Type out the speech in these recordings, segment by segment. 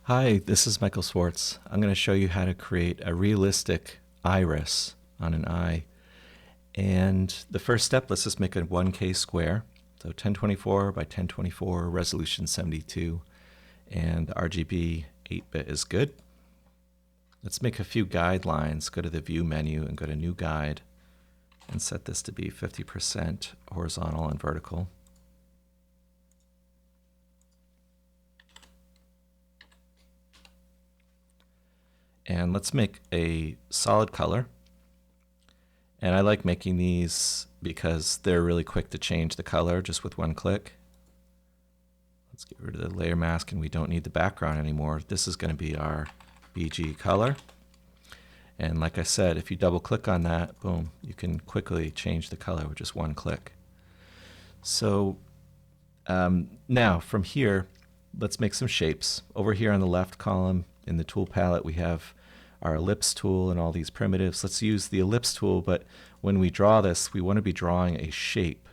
Hi, this is Michael Swartz. I'm going to show you how to create a realistic iris on an eye. And the first step, let's just make a 1K square. So 1024 by 1024, resolution 72, and the RGB 8-bit is good. Let's make a few guidelines. Go to the View menu and go to New Guide and set this to be 50% horizontal and vertical. And let's make a solid color. And I like making these because they're really quick to change the color just with one click. Let's get rid of the layer mask and we don't need the background anymore. This is going to be our BG color. And like I said, if you double click on that, boom, you can quickly change the color with just one click. So now from here, let's make some shapes. Over here on the left column in the tool palette, we have our ellipse tool and all these primitives. Let's use the ellipse tool, but when we draw this, we want to be drawing a shape.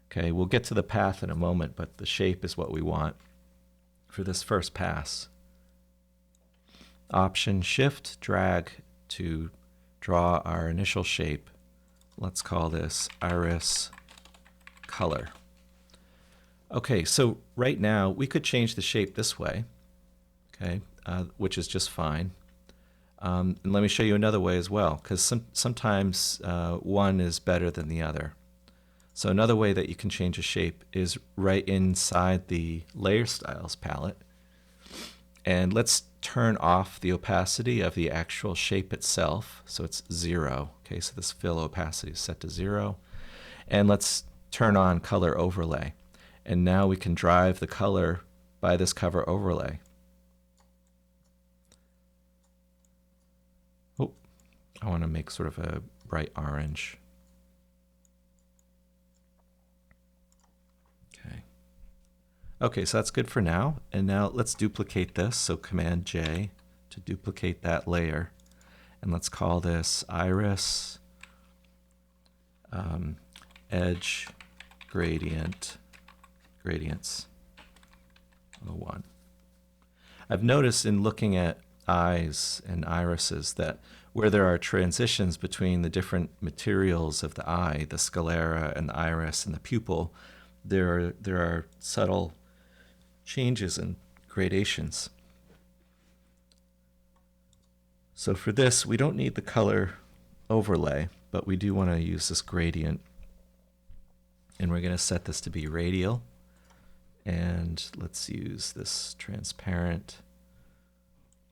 Okay, we'll get to the path in a moment, but the shape is what we want for this first pass. Option Shift Drag to draw our initial shape. Let's call this iris color. Okay, so right now we could change the shape this way, okay, which is just fine. And let me show you another way as well, because sometimes one is better than the other. So another way that you can change a shape is right inside the Layer Styles palette. And let's turn off the opacity of the actual shape itself, so it's 0. Okay, so this fill opacity is set to 0. And let's turn on color overlay. And now we can drive the color by this cover overlay. Oh, I want to make sort of a bright orange. Okay. Okay, so that's good for now. And now let's duplicate this. So Command J to duplicate that layer. And let's call this iris edge gradients 1. I've noticed in looking at eyes and irises that where there are transitions between the different materials of the eye, the sclera and the iris and the pupil, there are subtle changes and gradations. So for this, we don't need the color overlay, but we do want to use this gradient. And we're going to set this to be radial. And let's use this transparent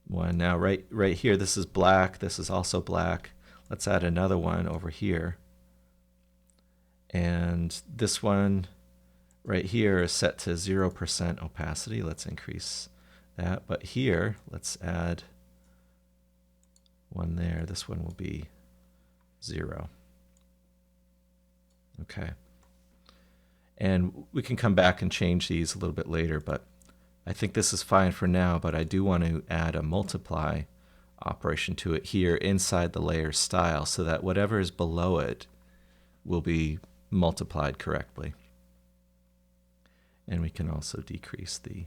one. Now right here, this is black. This is also black. Let's add another one over here. And this one right here is set to 0% opacity. Let's increase that. But here, let's add one there. This one will be 0. Okay. And we can come back and change these a little bit later, but I think this is fine for now, but I do want to add a multiply operation to it here inside the layer style so that whatever is below it will be multiplied correctly. And we can also decrease the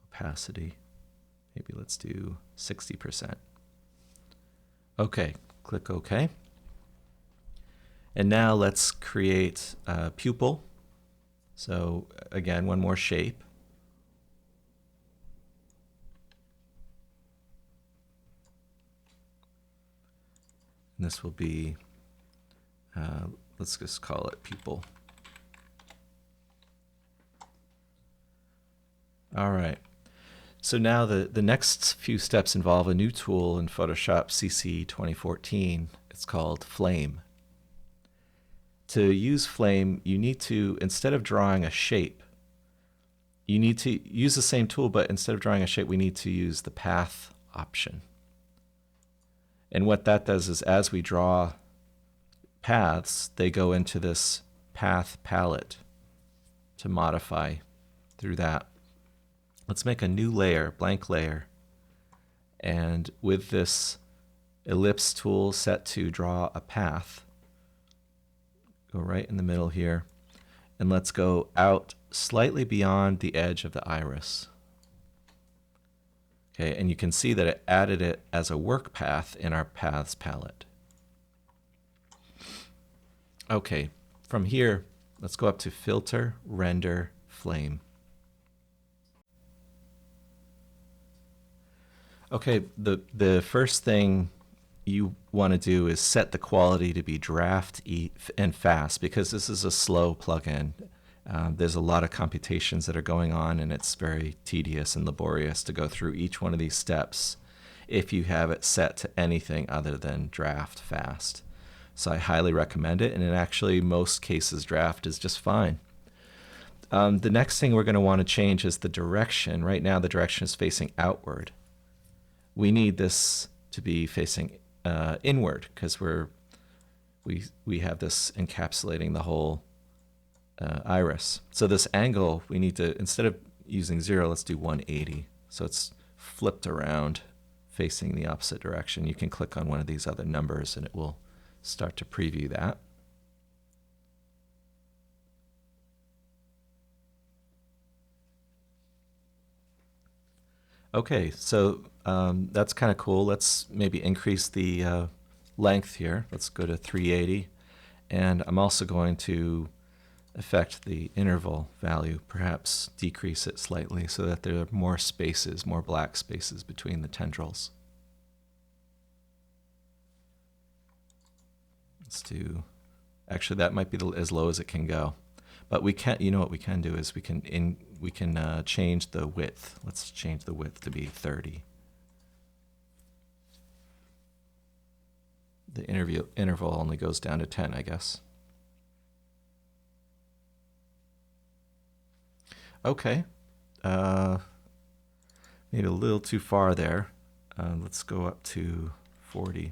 opacity. Maybe let's do 60%. Okay, click OK. And now let's create a pupil. So again, one more shape. And this will be, let's just call it pupil. All right. So now the next few steps involve a new tool in Photoshop CC 2014. It's called Flame. To use Flame, you need to, instead of drawing a shape, you need to use the same tool, but instead of drawing a shape, we need to use the path option. And what that does is as we draw paths, they go into this path palette to modify through that. Let's make a new layer, blank layer. And with this ellipse tool set to draw a path, go right in the middle here, and let's go out slightly beyond the edge of the iris. Okay, and you can see that it added it as a work path in our paths palette. Okay, from here, let's go up to Filter, Render, Flame. Okay, the first thing you want to do is set the quality to be draft and fast, because this is a slow plugin. There's a lot of computations that are going on, and it's very tedious and laborious to go through each one of these steps if you have it set to anything other than draft fast. So I highly recommend it, and in actually most cases draft is just fine. The next thing we're going to want to change is the direction. Right now the direction is facing outward. We need this to be facing inward, because we have this encapsulating the whole iris. So this angle, we need to, instead of using 0, let's do 180. So it's flipped around facing the opposite direction. You can click on one of these other numbers and it will start to preview that. Okay, so that's kind of cool. Let's maybe increase the length here. Let's go to 380. And I'm also going to affect the interval value, perhaps decrease it slightly so that there are more spaces, more black spaces between the tendrils. Let's do, actually that might be as low as it can go. But we can, you know what we can do is we can change the width. Let's change the width to be 30. The interval only goes down to 10, I guess. Okay, maybe a little too far there. Let's go up to 40.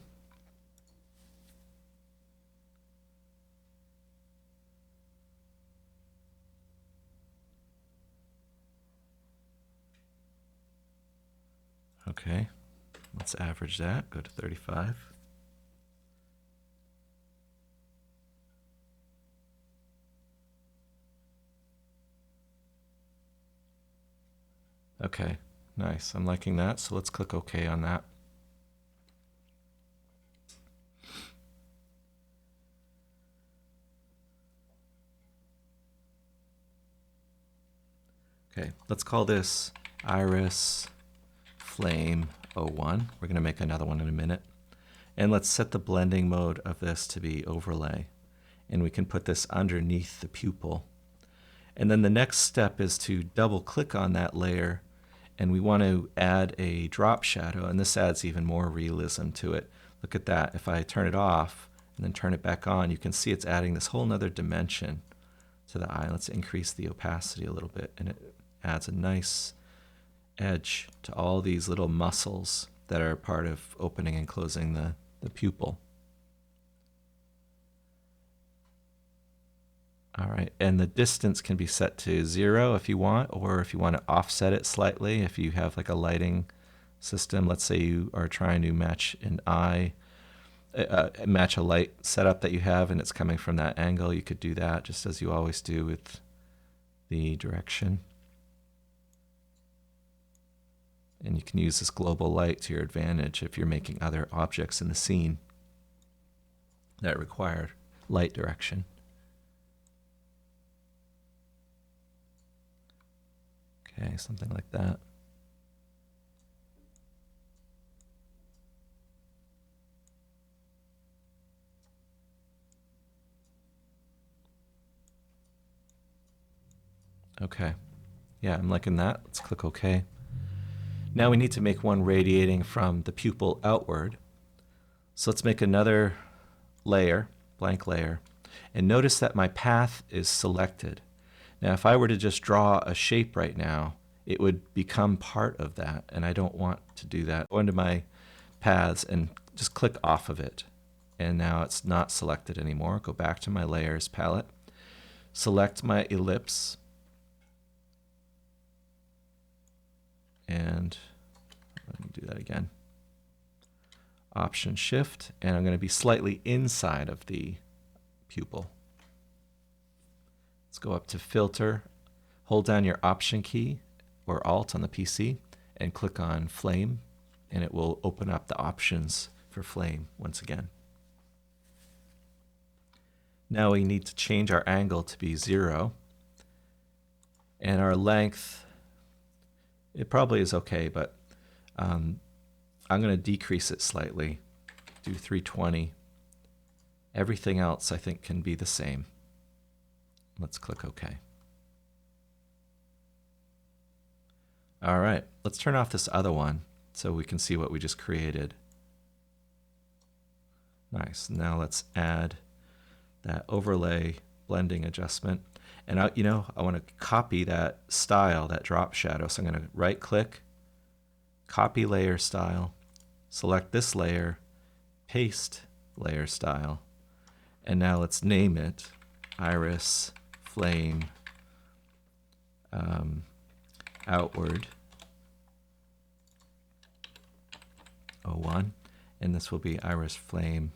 Okay, let's average that, go to 35. Okay, nice, I'm liking that, so let's click OK on that. Okay, let's call this Iris Flame 01. We're going to make another one in a minute. And let's set the blending mode of this to be overlay. And we can put this underneath the pupil. And then the next step is to double click on that layer, and we want to add a drop shadow, and this adds even more realism to it. Look at that. If I turn it off and then turn it back on, you can see it's adding this whole nother dimension to the eye. Let's increase the opacity a little bit, and it adds a nice edge to all these little muscles that are part of opening and closing the pupil. All right, and the distance can be set to 0 if you want, or if you want to offset it slightly, if you have like a lighting system. Let's say you are trying to match an eye, match a light setup that you have, and it's coming from that angle. You could do that just as you always do with the direction. And you can use this global light to your advantage if you're making other objects in the scene that require light direction. Okay, something like that. Okay, yeah, I'm liking that. Let's click OK. Now we need to make one radiating from the pupil outward. So let's make another layer, blank layer, and notice that my path is selected. Now if I were to just draw a shape right now, it would become part of that, and I don't want to do that. Go into my paths and just click off of it, and now it's not selected anymore. Go back to my layers palette, select my ellipse, and let me do that again. Option Shift, and I'm going to be slightly inside of the pupil. Let's go up to Filter, hold down your Option key or Alt on the PC, and click on flame, and it will open up the options for flame once again. Now we need to change our angle to be 0, and our length, it probably is okay, but I'm going to decrease it slightly, do 320. Everything else I think can be the same. Let's click OK. All right, let's turn off this other one so we can see what we just created. Nice. Now let's add that overlay blending adjustment. And I want to copy that style, that drop shadow. So I'm going to right click, copy layer style, select this layer, paste layer style. And now let's name it Iris Flame Outward 01. And this will be Iris Flame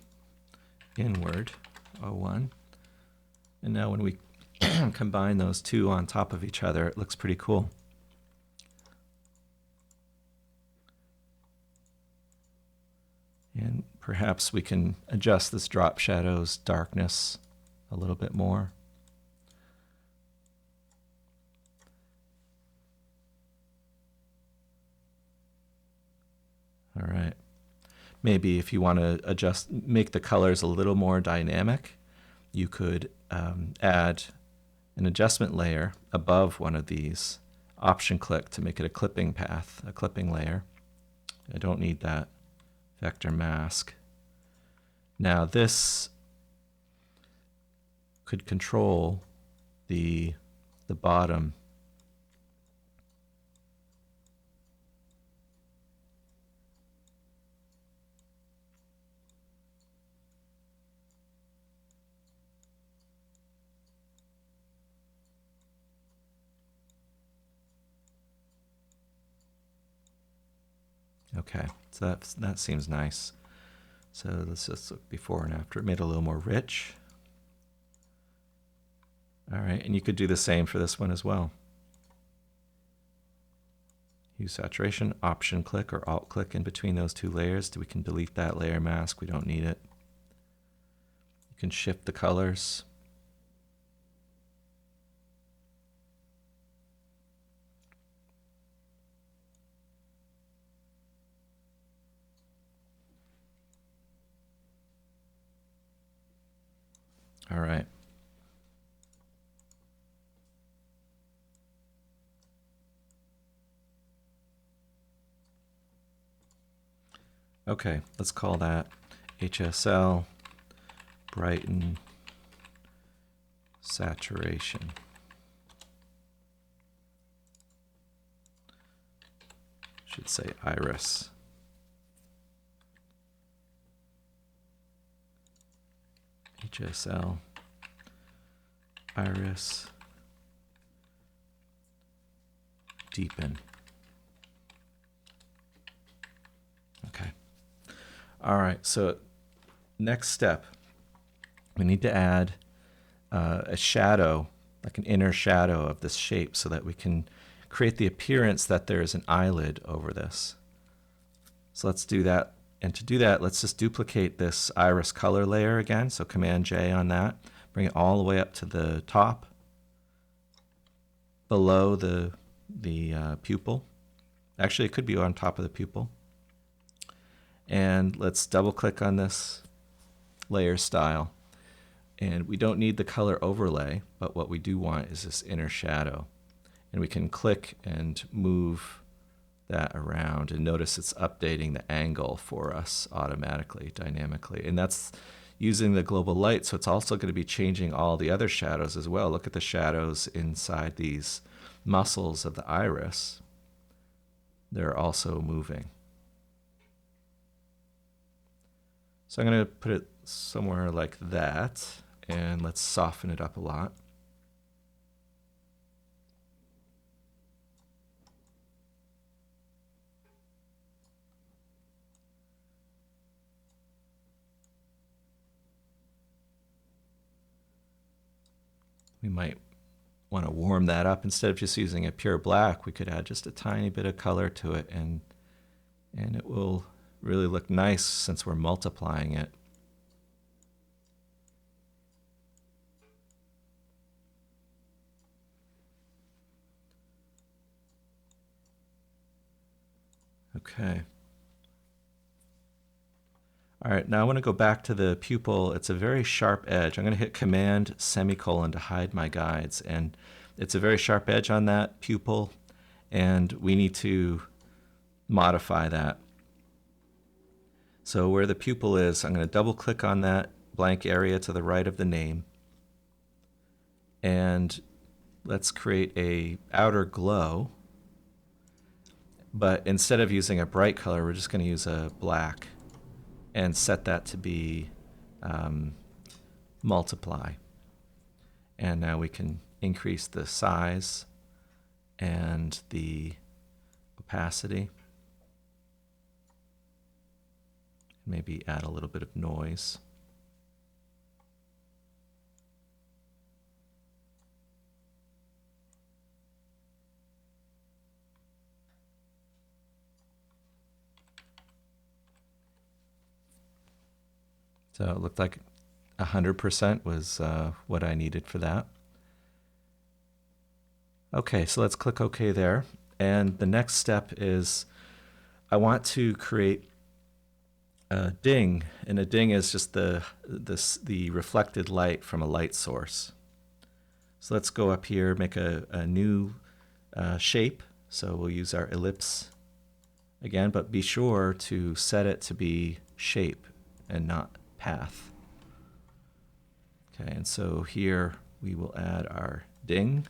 Inward 01. And now when we combine those two on top of each other, it looks pretty cool. And perhaps we can adjust this drop shadow's darkness a little bit more. All right. Maybe if you want to make the colors a little more dynamic, you could add an adjustment layer above one of these. Option click to make it a clipping path, a clipping layer. I don't need that vector mask. Now this could control the bottom. Okay, so that seems nice. So let's just look before and after. It made it a little more rich. All right, and you could do the same for this one as well. Hue saturation, option click or alt click in between those two layers. We can delete that layer mask. We don't need it. You can shift the colors. All right. Okay, let's call that HSL Brighten Saturation. Should say Iris. HSL Iris Deepen. Okay. All right, so next step, we need to add a shadow, like an inner shadow of this shape so that we can create the appearance that there's an eyelid over this. So let's do that. And to do that, let's just duplicate this iris color layer again. So Command J on that, bring it all the way up to the top, below the pupil. Actually, it could be on top of the pupil. And let's double click on this layer style. And we don't need the color overlay, but what we do want is this inner shadow. And we can click and move that around, and notice it's updating the angle for us automatically, dynamically. And that's using the global light, so it's also going to be changing all the other shadows as well. Look at the shadows inside these muscles of the iris. They're also moving. So I'm going to put it somewhere like that, and let's soften it up a lot. We might want to warm that up, instead of just using a pure black, we could add just a tiny bit of color to it, and it will really look nice since we're multiplying it. Okay. All right, now I want to go back to the pupil. It's a very sharp edge. I'm going to hit Command semicolon to hide my guides, and it's a very sharp edge on that pupil, and we need to modify that. So where the pupil is, I'm going to double click on that blank area to the right of the name, and let's create a outer glow. But instead of using a bright color, we're just going to use a black and set that to be multiply. And now we can increase the size and the opacity. Maybe add a little bit of noise. So it looked like 100% was what I needed for that. Okay, so let's click OK there. And the next step is I want to create a ding, and a ding is just the reflected light from a light source. So let's go up here, make a new shape. So we'll use our ellipse again, but be sure to set it to be shape and not path. Okay, and so here we will add our ding.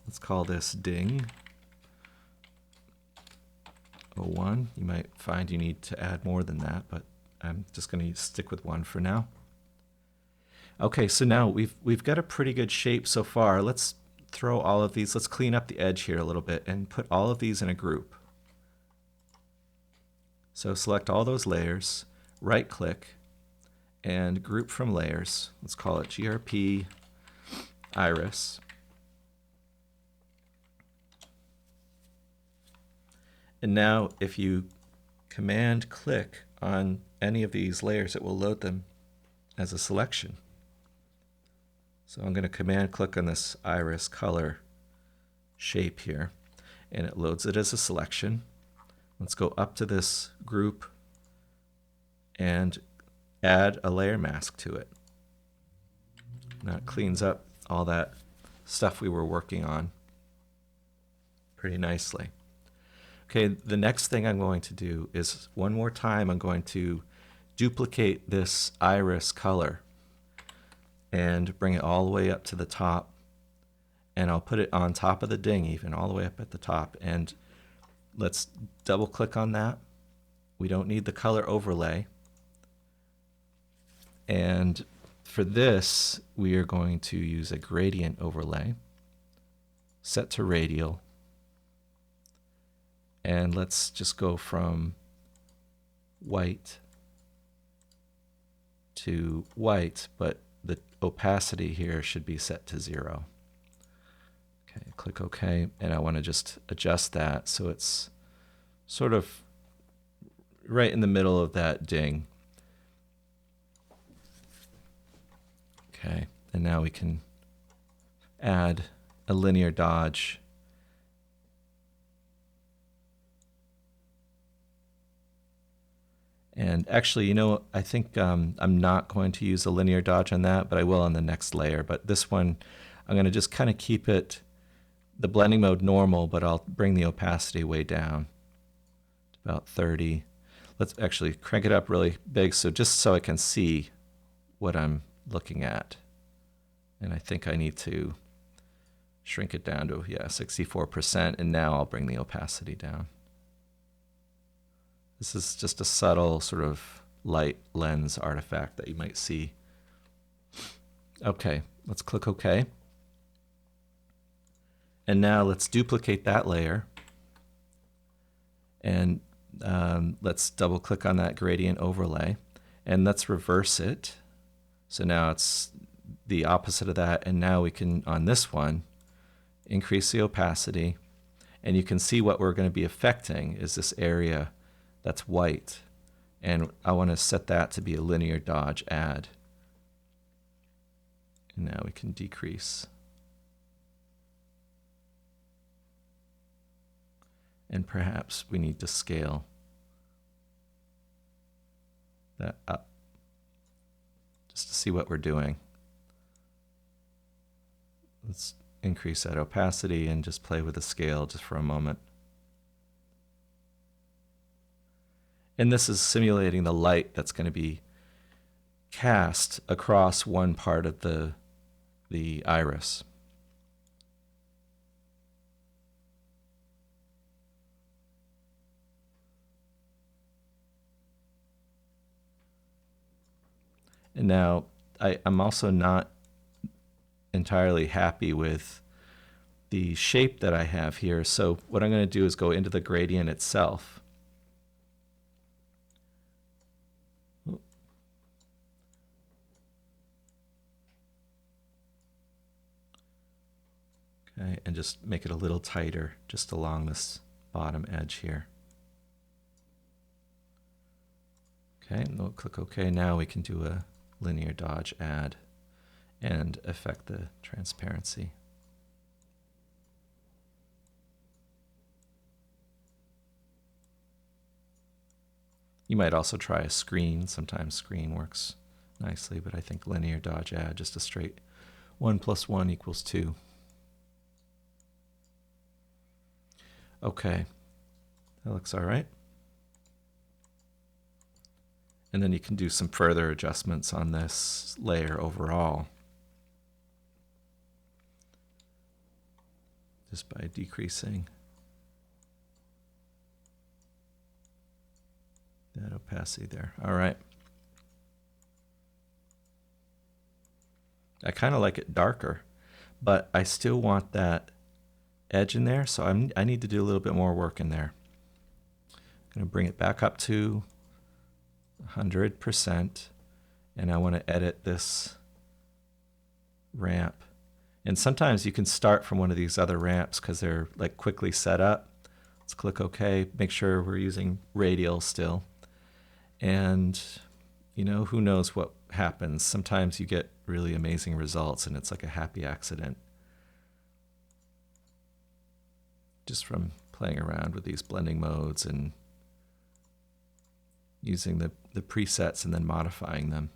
Let's call this ding 01. You might find you need to add more than that, but I'm just going to stick with 1 for now. Okay, so now we've got a pretty good shape so far. Let's throw all of these, let's clean up the edge here a little bit and put all of these in a group. So select all those layers, right click, and group from layers. Let's call it GRP Iris. And now if you command click on any of these layers, it will load them as a selection. So I'm going to command click on this iris color shape here, and it loads it as a selection. Let's go up to this group and add a layer mask to it. Now it cleans up all that stuff we were working on pretty nicely. Okay, the next thing I'm going to do is one more time I'm going to duplicate this iris color and bring it all the way up to the top, and I'll put it on top of the ding even, all the way up at the top. And let's double click on that. We don't need the color overlay. And for this, we are going to use a gradient overlay, set to radial. And let's just go from white to white, but the opacity here should be set to 0. Okay, click OK, and I want to just adjust that so it's sort of right in the middle of that ding. Okay, and now we can add a linear dodge. And actually, you know, I think I'm not going to use a linear dodge on that, but I will on the next layer. But this one, I'm going to just kind of keep it, the blending mode normal, but I'll bring the opacity way down to about 30. Let's actually crank it up really big, so just so I can see what I'm looking at. And I think I need to shrink it down to, yeah, 64%, and now I'll bring the opacity down. This is just a subtle sort of light lens artifact that you might see. Okay, let's click OK. And now let's duplicate that layer. And let's double click on that gradient overlay. And let's reverse it. So now it's the opposite of that. And now we can, on this one, increase the opacity. And you can see what we're going to be affecting is this area that's white. And I want to set that to be a linear dodge add. And now we can decrease. And perhaps we need to scale that up just to see what we're doing. Let's increase that opacity and just play with the scale just for a moment. And this is simulating the light that's going to be cast across one part of the iris. And now I'm also not entirely happy with the shape that I have here. So what I'm going to do is go into the gradient itself. Okay, and just make it a little tighter just along this bottom edge here. Okay, and we'll click OK. Now we can do a linear dodge add and affect the transparency. You might also try a screen. Sometimes screen works nicely, but I think linear dodge add, just a straight 1 + 1 = 2. Okay, that looks all right. And then you can do some further adjustments on this layer overall, just by decreasing that opacity there. All right. I kind of like it darker, but I still want that edge in there, so I need to do a little bit more work in there. I'm going to bring it back up to 100%, and I want to edit this ramp. And sometimes you can start from one of these other ramps because they're like quickly set up. Let's click OK. Make sure we're using Radial Still. And you know, who knows what happens. Sometimes you get really amazing results and it's like a happy accident just from playing around with these blending modes and using the presets and then modifying them.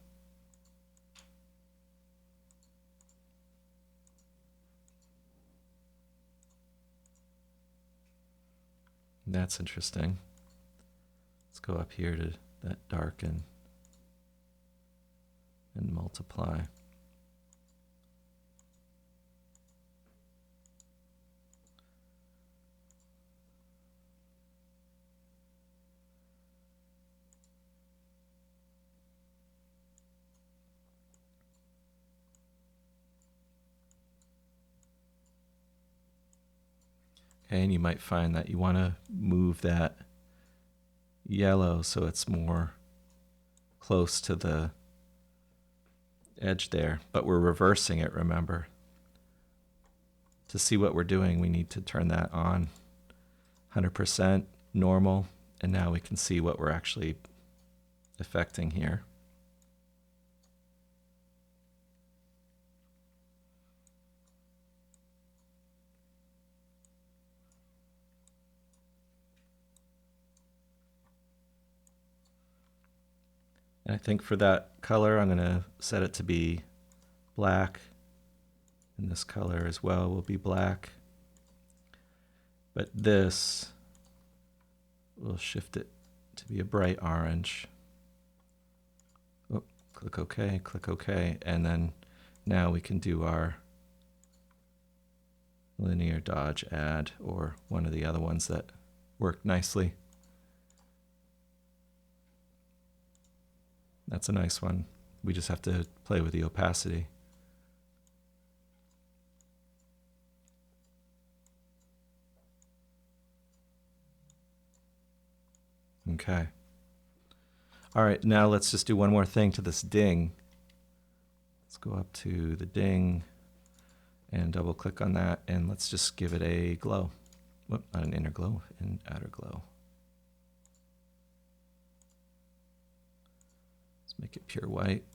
That's interesting. Let's go up here to that darken and multiply. Okay, and you might find that you want to move that yellow so it's more close to the edge there, but we're reversing it, remember. To see what we're doing, we need to turn that on 100% normal, and now we can see what we're actually affecting here. And I think for that color, I'm going to set it to be black. And this color as well will be black. But this, we'll shift it to be a bright orange. Oh, click OK, click OK. And then now we can do our linear dodge add, or one of the other ones that work nicely. That's a nice one. We just have to play with the opacity. Okay. All right, now let's just do one more thing to this ding. Let's go up to the ding and double click on that, and let's just give it a glow. Whoop, not an inner glow, an outer glow. Let's make it pure white.